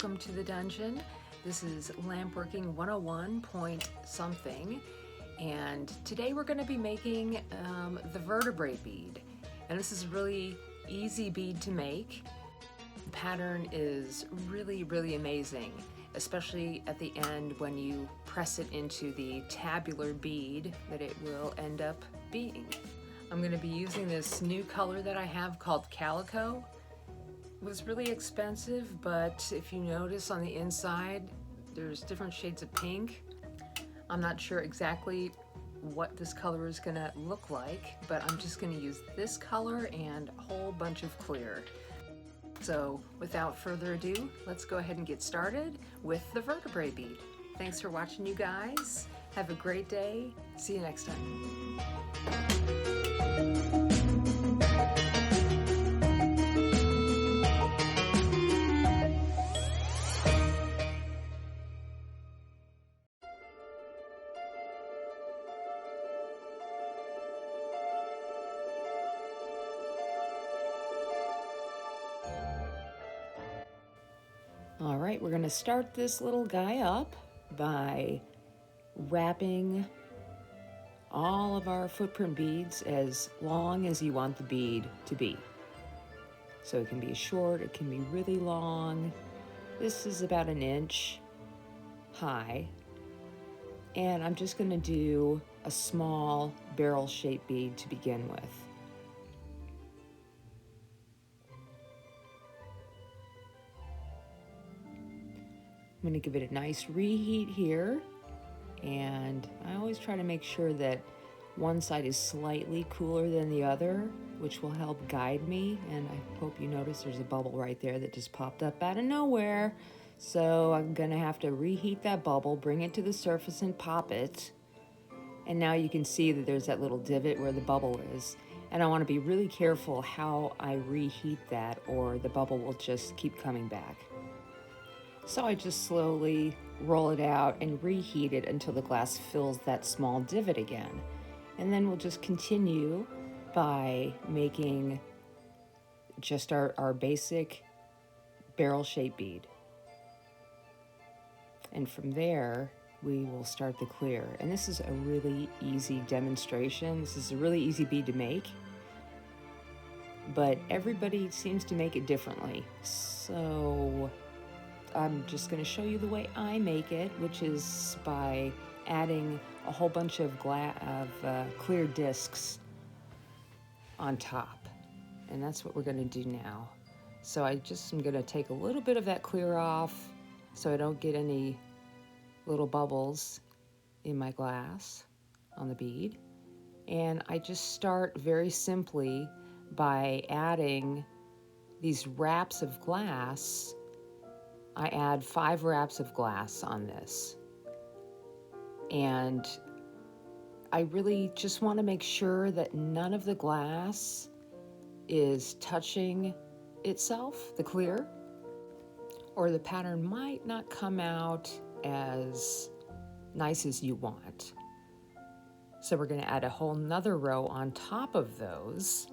welcome to the dungeon. This is Lampworking 101.something, and today we're going to be making the Vertebrae Bead. And this is a really easy bead to make. The pattern is really amazing, especially at the end when you press it into the tabular bead that it will end up being. I'm going to be using this new color that I have called Calico. It was really expensive, but if you notice on the inside, there's different shades of pink. I'm not sure exactly what this color is gonna look like, but I'm just gonna use this color and a whole bunch of clear. So without further ado, let's go ahead and get started with the Vertebrae Bead. Thanks for watching, you guys. Have a great day. See you next time. All right, we're going to start this little guy up by wrapping all of our footprint beads as long as you want the bead to be. So it can be short, it can be really long. This is about 1 inch high. And I'm just going to do a small barrel-shaped bead to begin with. I'm going to give it a nice reheat here, and I always try to make sure that one side is slightly cooler than the other, which will help guide me. And I hope you notice there's a bubble right there that just popped up out of nowhere. So I'm going to have to reheat that bubble, bring it to the surface and pop it. And now you can see that there's that little divot where the bubble is. And I want to be really careful how I reheat that, or the bubble will just keep coming back. So I just slowly roll it out and reheat it until the glass fills that small divot again. And then we'll just continue by making just our basic barrel-shaped bead. And from there, we will start the clear. And this is a really easy demonstration. This is a really easy bead to make, but everybody seems to make it differently. So I'm just going to show you the way I make it, which is by adding a whole bunch of clear discs on top. And that's what we're going to do now. So I'm going to take a little bit of that clear off so I don't get any little bubbles in my glass on the bead. And I just start very simply by adding these wraps of glass. I add 5 wraps of glass on this. And I really just want to make sure that none of the glass is touching itself, the clear, or the pattern might not come out as nice as you want. So we're going to add a whole nother row on top of those.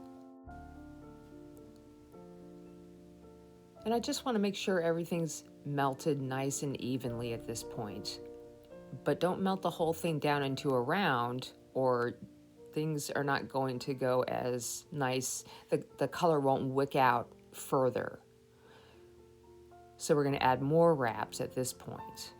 And I just want to make sure everything's melted nice and evenly at this point. But don't melt the whole thing down into a round, or things are not going to go as nice. The color won't wick out further. So we're going to add more wraps at this point.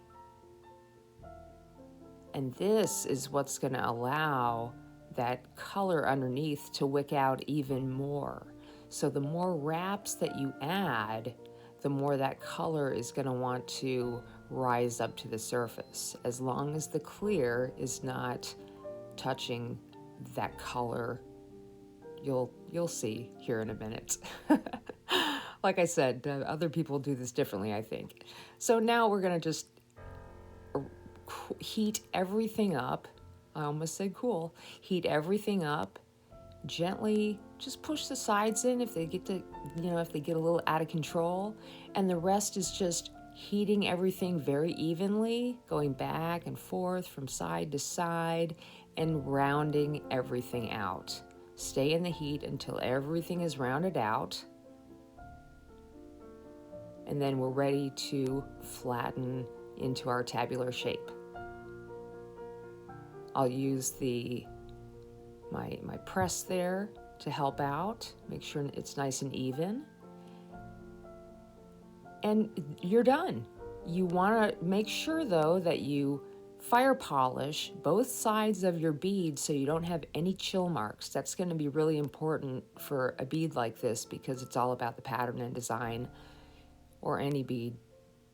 And this is what's going to allow that color underneath to wick out even more. So the more wraps that you add, the more that color is going to want to rise up to the surface, as long as the clear is not touching that color. You'll see here in a minute. Like I said, other people do this differently, I think. So now we're going to just heat everything up. I almost said cool. Heat everything up. Gently just push the sides in if they get to, if they get a little out of control. And the rest is just heating everything very evenly, going back and forth from side to side and rounding everything out. Stay in the heat until everything is rounded out. and then we're ready to flatten into our tabular shape. I'll use my press there to help out, make sure it's nice and even. And you're done. You want to make sure though that you fire polish both sides of your bead so you don't have any chill marks. That's going to be really important for a bead like this because it's all about the pattern and design, or any bead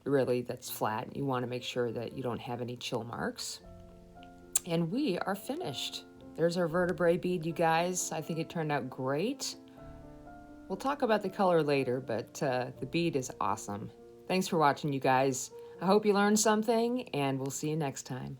really that's flat. You want to make sure that you don't have any chill marks. And we are finished. There's our vertebrae bead, you guys. I think it turned out great. We'll talk about the color later, but the bead is awesome. Thanks for watching, you guys. I hope you learned something, and we'll see you next time.